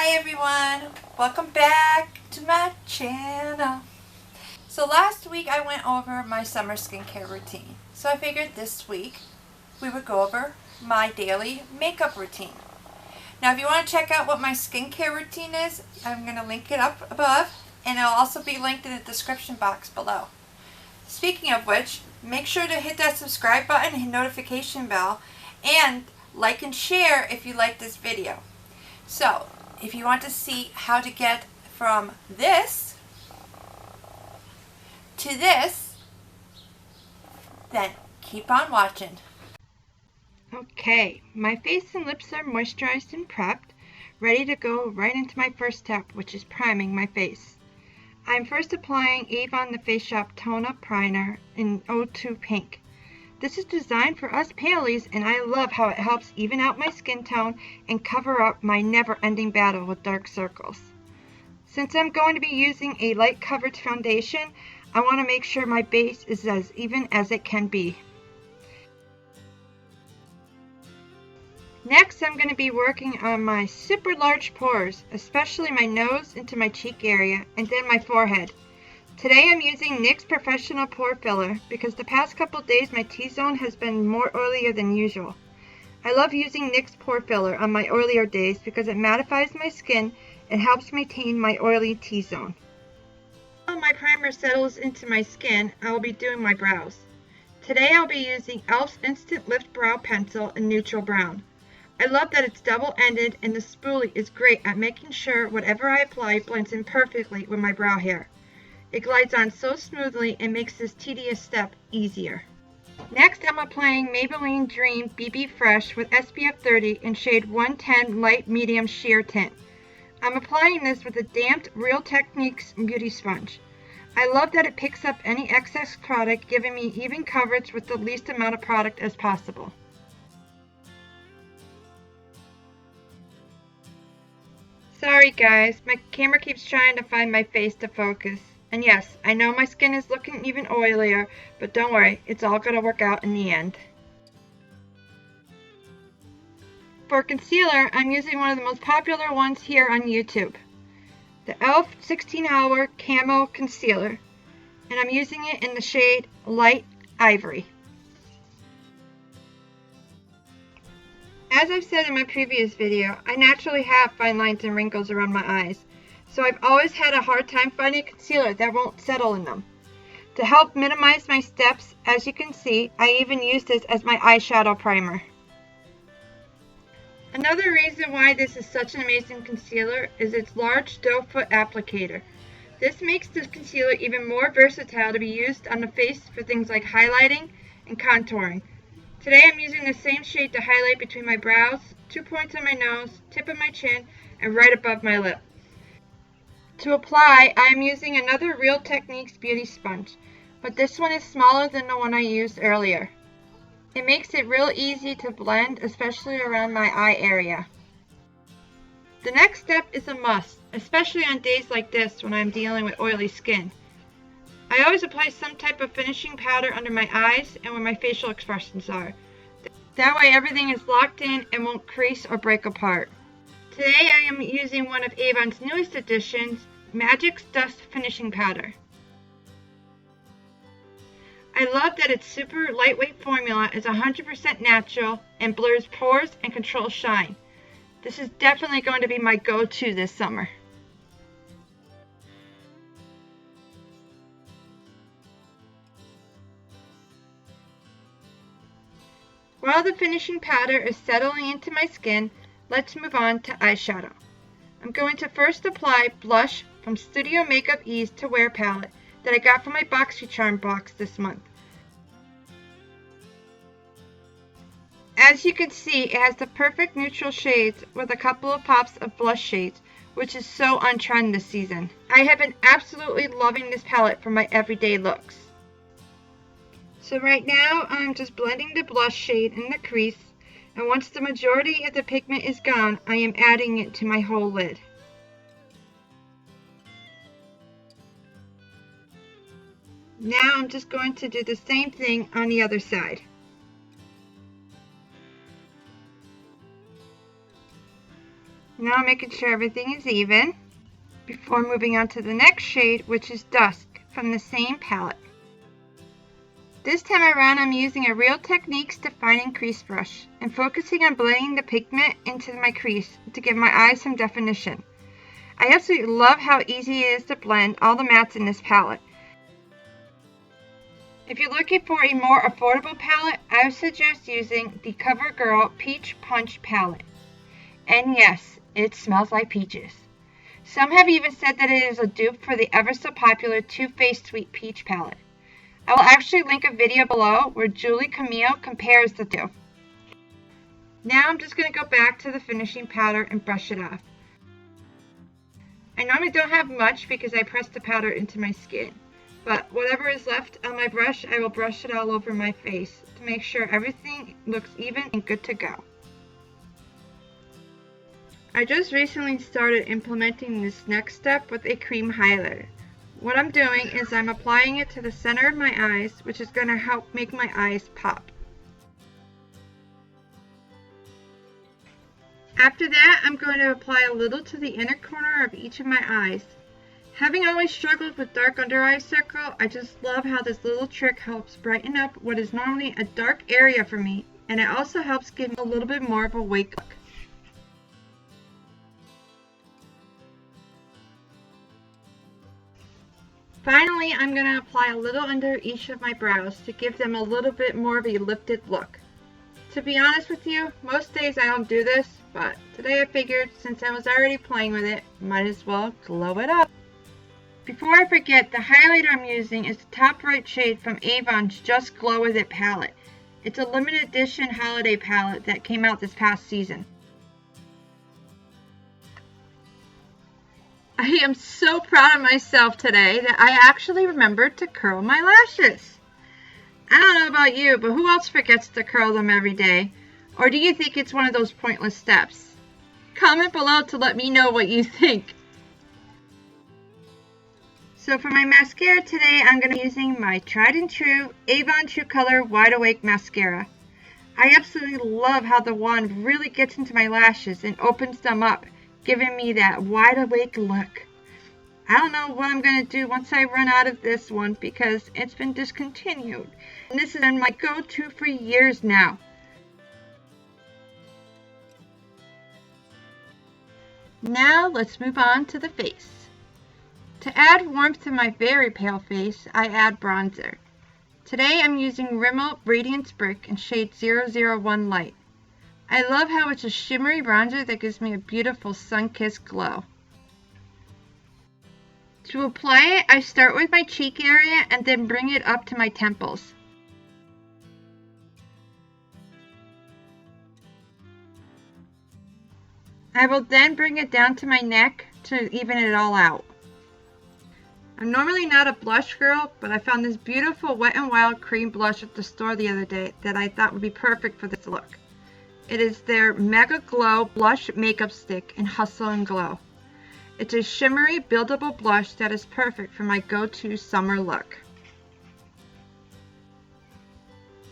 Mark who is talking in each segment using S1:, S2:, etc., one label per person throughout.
S1: Hi everyone, welcome back to my channel. So last week I went over my summer skincare routine. So I figured this week we would go over my daily makeup routine. Now if you want to check out what my skincare routine is, I'm going to link it up above and it'll also be linked in the description box below. Speaking of which, make sure to hit that subscribe button and notification bell and like and share if you like this video. So, if you want to see how to get from this to this, then keep on watching. Okay, my face and lips are moisturized and prepped, ready to go right into my first step, which is priming my face. I'm first applying Avon the Face Shop Tone Up Primer in 02 Pink. This is designed for us palies, and I love how it helps even out my skin tone and cover up my never-ending battle with dark circles. Since I'm going to be using a light coverage foundation, I want to make sure my base is as even as it can be. Next, I'm going to be working on my super large pores, especially my nose into my cheek area and then my forehead. Today I'm using NYX Professional Pore Filler because the past couple days my T-zone has been more oilier than usual. I love using NYX Pore Filler on my oilier days because it mattifies my skin and helps maintain my oily T-zone. While my primer settles into my skin, I will be doing my brows. Today I'll be using e.l.f.'s Instant Lift Brow Pencil in Neutral Brown. I love that it's double-ended and the spoolie is great at making sure whatever I apply blends in perfectly with my brow hair. It glides on so smoothly and makes this tedious step easier. Next, I'm applying Maybelline Dream BB Fresh with SPF 30 in shade 110 Light Medium Sheer Tint. I'm applying this with a damped Real Techniques beauty sponge. I love that it picks up any excess product, giving me even coverage with the least amount of product as possible. Sorry guys, my camera keeps trying to find my face to focus. And yes, I know my skin is looking even oilier, but don't worry, it's all going to work out in the end. For concealer, I'm using one of the most popular ones here on YouTube. The e.l.f. 16 Hour Camo Concealer. And I'm using it in the shade Light Ivory. As I've said in my previous video, I naturally have fine lines and wrinkles around my eyes. So I've always had a hard time finding a concealer that won't settle in them. To help minimize my steps, as you can see, I even use this as my eyeshadow primer. Another reason why this is such an amazing concealer is its large doe foot applicator. This makes this concealer even more versatile to be used on the face for things like highlighting and contouring. Today I'm using the same shade to highlight between my brows, 2 points on my nose, tip of my chin, and right above my lip. To apply, I am using another Real Techniques beauty sponge, but this one is smaller than the one I used earlier. It makes it real easy to blend, especially around my eye area. The next step is a must, especially on days like this when I'm dealing with oily skin. I always apply some type of finishing powder under my eyes and where my facial expressions are. That way everything is locked in and won't crease or break apart. Today I am using one of Avon's newest additions, Magic's Dust Finishing Powder. I love that its super lightweight formula is 100% natural and blurs pores and controls shine. This is definitely going to be my go-to this summer. While the finishing powder is settling into my skin, let's move on to eyeshadow. I'm going to first apply blush from Studio Makeup Ease to Wear palette that I got from my BoxyCharm box this month. As you can see, it has the perfect neutral shades with a couple of pops of blush shades, which is so on trend this season. I have been absolutely loving this palette for my everyday looks. So right now, I'm just blending the blush shade in the crease, and once the majority of the pigment is gone, I am adding it to my whole lid. Now I'm just going to do the same thing on the other side. Now I'm making sure everything is even before moving on to the next shade, which is Dusk from the same palette. This time around, I'm using a Real Techniques Defining Crease Brush and focusing on blending the pigment into my crease to give my eyes some definition. I absolutely love how easy it is to blend all the mattes in this palette. If you're looking for a more affordable palette, I would suggest using the CoverGirl Peach Punch palette. And yes, it smells like peaches. Some have even said that it is a dupe for the ever so popular Too Faced Sweet Peach palette. I will actually link a video below where Julie Camille compares the two. Now I'm just going to go back to the finishing powder and brush it off. I normally don't have much because I press the powder into my skin, but whatever is left on my brush, I will brush it all over my face to make sure everything looks even and good to go. I just recently started implementing this next step with a cream highlighter. What I'm doing is I'm applying it to the center of my eyes, which is going to help make my eyes pop. After that, I'm going to apply a little to the inner corner of each of my eyes. Having always struggled with dark under eye circle, I just love how this little trick helps brighten up what is normally a dark area for me, and it also helps give me a little bit more of a wake look. Finally, I'm going to apply a little under each of my brows to give them a little bit more of a lifted look. To be honest with you, most days I don't do this, but today I figured since I was already playing with it, might as well glow it up. Before I forget, the highlighter I'm using is the top right shade from Avon's Just Glow With It palette. It's a limited edition holiday palette that came out this past season. I am so proud of myself today that I actually remembered to curl my lashes. I don't know about you, but who else forgets to curl them every day? Or do you think it's one of those pointless steps? Comment below to let me know what you think. So for my mascara today, I'm going to be using my tried and true Avon True Color Wide Awake Mascara. I absolutely love how the wand really gets into my lashes and opens them up, giving me that wide awake look. I don't know what I'm going to do once I run out of this one because it's been discontinued. And this has been my go-to for years now. Now let's move on to the face. To add warmth to my very pale face, I add bronzer. Today I'm using Rimmel Radiance Brick in shade 001 Light. I love how it's a shimmery bronzer that gives me a beautiful sun-kissed glow. To apply it, I start with my cheek area and then bring it up to my temples. I will then bring it down to my neck to even it all out. I'm normally not a blush girl, but I found this beautiful Wet n Wild cream blush at the store the other day that I thought would be perfect for this look. It is their Mega Glow Blush Makeup Stick in Hustle and Glow. It's a shimmery, buildable blush that is perfect for my go-to summer look.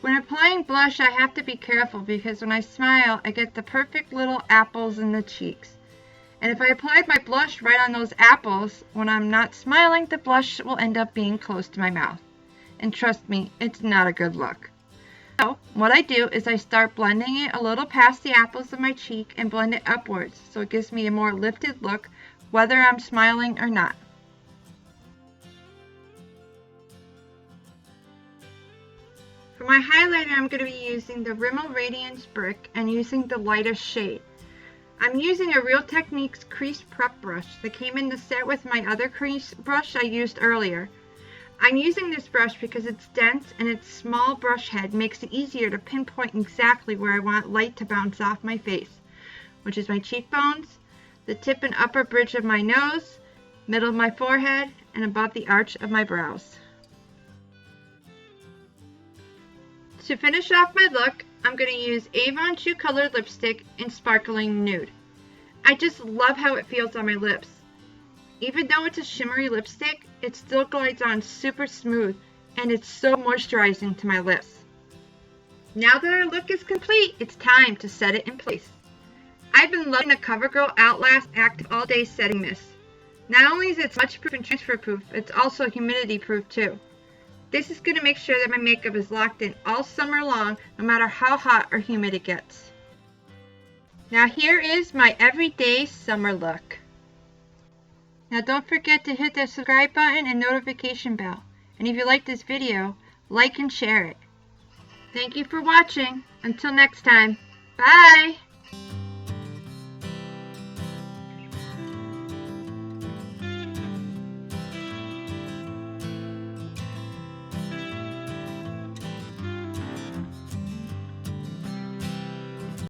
S1: When applying blush, I have to be careful because when I smile, I get the perfect little apples in the cheeks. And if I applied my blush right on those apples, when I'm not smiling, the blush will end up being close to my mouth. And trust me, it's not a good look. So what I do is I start blending it a little past the apples of my cheek and blend it upwards so it gives me a more lifted look whether I'm smiling or not. For my highlighter, I'm going to be using the Rimmel Radiance Brick and using the lightest shade. I'm using a Real Techniques crease prep brush that came in the set with my other crease brush I used earlier. I'm using this brush because it's dense and its small brush head makes it easier to pinpoint exactly where I want light to bounce off my face, which is my cheekbones, the tip and upper bridge of my nose, middle of my forehead, and above the arch of my brows. To finish off my look, I'm going to use Avon True Color Lipstick in Sparkling Nude. I just love how it feels on my lips. Even though it's a shimmery lipstick, it still glides on super smooth and it's so moisturizing to my lips. Now that our look is complete, it's time to set it in place. I've been loving the CoverGirl Outlast Active All Day Setting Mist. Not only is it smudge-proof and transfer-proof, it's also humidity-proof too. This is going to make sure that my makeup is locked in all summer long, no matter how hot or humid it gets. Now here is my everyday summer look. Now don't forget to hit the subscribe button and notification bell. And if you like this video, like and share it. Thank you for watching. Until next time, bye!